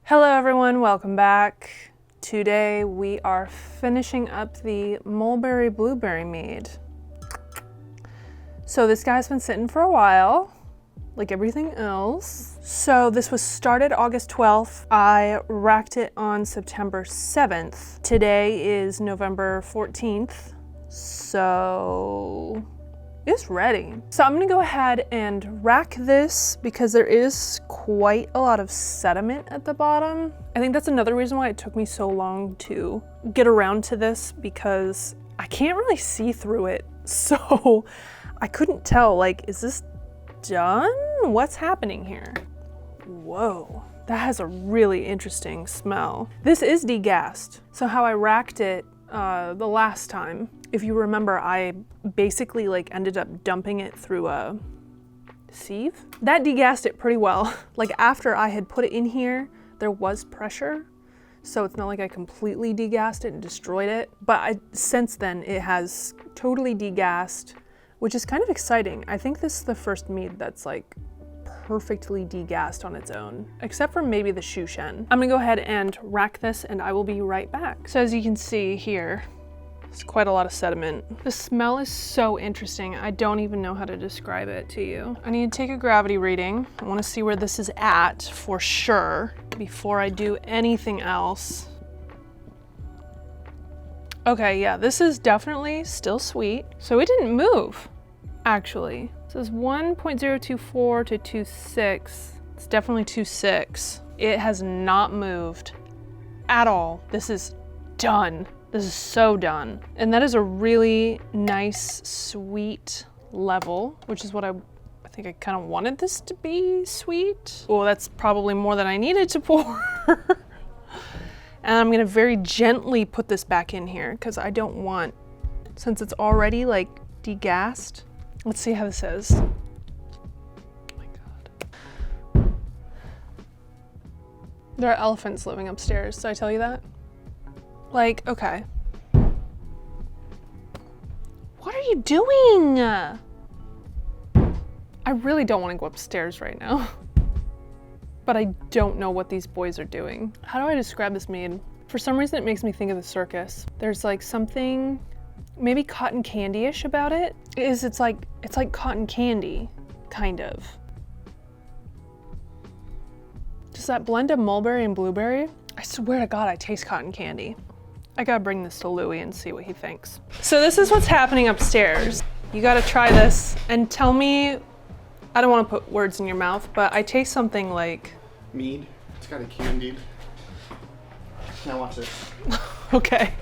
Hello everyone, welcome back. Today we are finishing up the mulberry blueberry mead. So this guy's been sitting for a while, like everything else. So this was started August 12th. I racked it on September 7th. Today is November 14th. So it's ready. So I'm gonna go ahead and rack this because there is quite a lot of sediment at the bottom. I think that's another reason why it took me so long to get around to this, because I can't really see through it. So I couldn't tell, like, is this done? What's happening here? Whoa, that has a really interesting smell. This is degassed. So how I racked it the last time, if you remember, I basically ended up dumping it through a sieve. That degassed it pretty well. Like after I had put it in here, there was pressure. So it's not like I completely degassed it and destroyed it. But since then it has totally degassed, which is kind of exciting. I think this is the first mead that's like perfectly degassed on its own, except for maybe the Shushen. I'm gonna go ahead and rack this and I will be right back. So as you can see here, it's quite a lot of sediment. The smell is so interesting. I don't even know how to describe it to you. I need to take a gravity reading. I wanna see where this is at for sure before I do anything else. Okay, yeah, this is definitely still sweet. So it didn't move, actually. It says 1.024 to 2.6. It's definitely 2.6. It has not moved at all. This is done. This is so done. And that is a really nice, sweet level, which is what I think I kind of wanted this to be sweet. Oh, that's probably more than I needed to pour. And I'm gonna very gently put this back in here because I don't want, since it's already like degassed. Let's see how this is. Oh my God. There are elephants living upstairs. Did I tell you that? Like, okay. What are you doing? I really don't want to go upstairs right now. But I don't know what these boys are doing. How do I describe this mead? For some reason, it makes me think of the circus. There's like something maybe cotton candy-ish about it. It's like cotton candy, kind of. Just that blend of mulberry and blueberry. I swear to God, I taste cotton candy. I gotta bring this to Louie and see what he thinks. So this is what's happening upstairs. You gotta try this and tell me, I don't wanna put words in your mouth, but I taste something like... Mead. It's got a candied. Now watch this. Okay.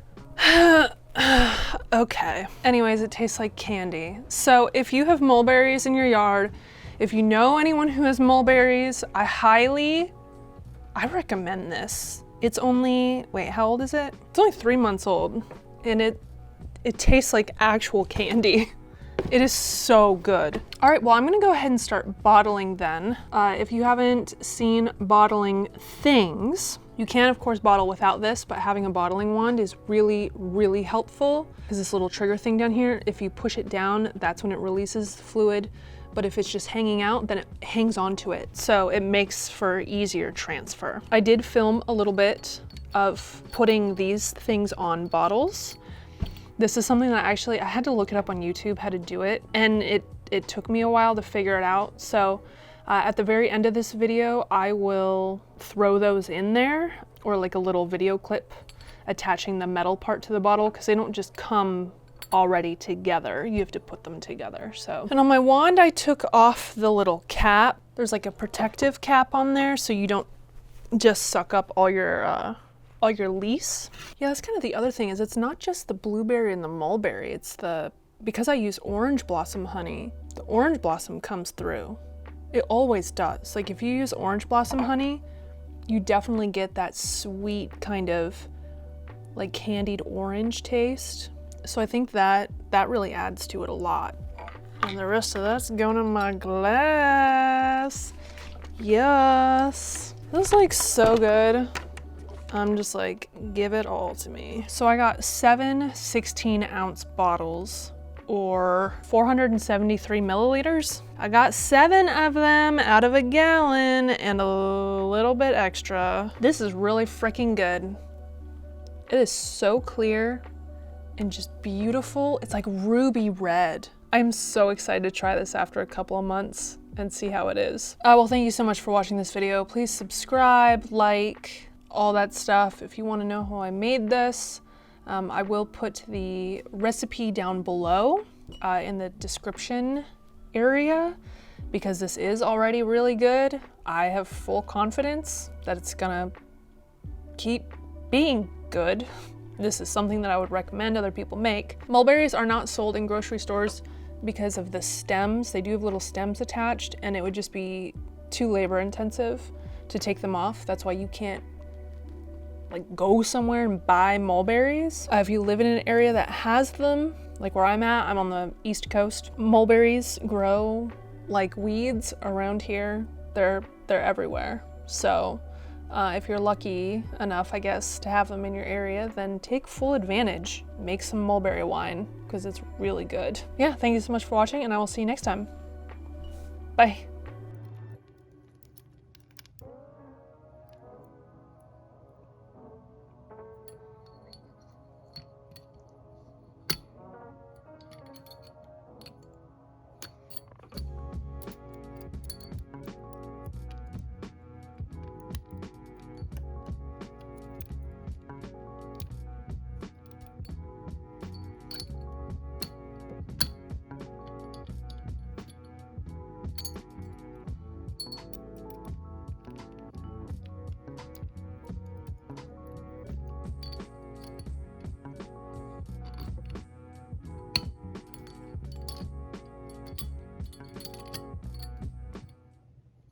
Okay. Anyways, it tastes like candy. So if you have mulberries in your yard, if you know anyone who has mulberries, I recommend this. It's only, wait, how old is it? It's only 3 months old, and it tastes like actual candy. It is so good. All right, well, I'm gonna go ahead and start bottling then. If you haven't seen bottling things, you can of course bottle without this, but having a bottling wand is really, really helpful because this little trigger thing down here, if you push it down, that's when it releases the fluid. But if it's just hanging out, then it hangs onto it. So it makes for easier transfer. I did film a little bit of putting these things on bottles. This is something that I had to look it up on YouTube how to do it, and it took me a while to figure it out. So at the very end of this video, I will throw those in there, or like a little video clip attaching the metal part to the bottle, because they don't just come already together. You have to put them together. So, and on my wand, I took off the little cap. There's like a protective cap on there, so you don't just suck up all your lease. Yeah, that's kind of the other thing, is it's not just the blueberry and the mulberry. It's because I use orange blossom honey, the orange blossom comes through. It always does. Like if you use orange blossom honey, you definitely get that sweet kind of like candied orange taste. So I think that really adds to it a lot. And the rest of that's going in my glass. Yes. This is like so good. I'm just like, give it all to me. So I got 7 16-ounce bottles or 473 milliliters. I got 7 of them out of a gallon and a little bit extra. This is really freaking good. It is so clear and just beautiful. It's like ruby red. I'm so excited to try this after a couple of months and see how it is. Well, thank you so much for watching this video. Please subscribe, like, all that stuff. If you want to know how I made this, I will put the recipe down below in the description area, because this is already really good. I have full confidence that it's gonna keep being good. This is something that I would recommend other people make. Mulberries are not sold in grocery stores because of the stems. They do have little stems attached, and it would just be too labor intensive to take them off. That's why you can't like go somewhere and buy mulberries. If you live in an area that has them, like where I'm at, I'm on the East Coast. Mulberries grow like weeds around here. They're everywhere. So if you're lucky enough, I guess, to have them in your area, then take full advantage. Make some mulberry wine, because it's really good. Yeah, thank you so much for watching, and I will see you next time. Bye.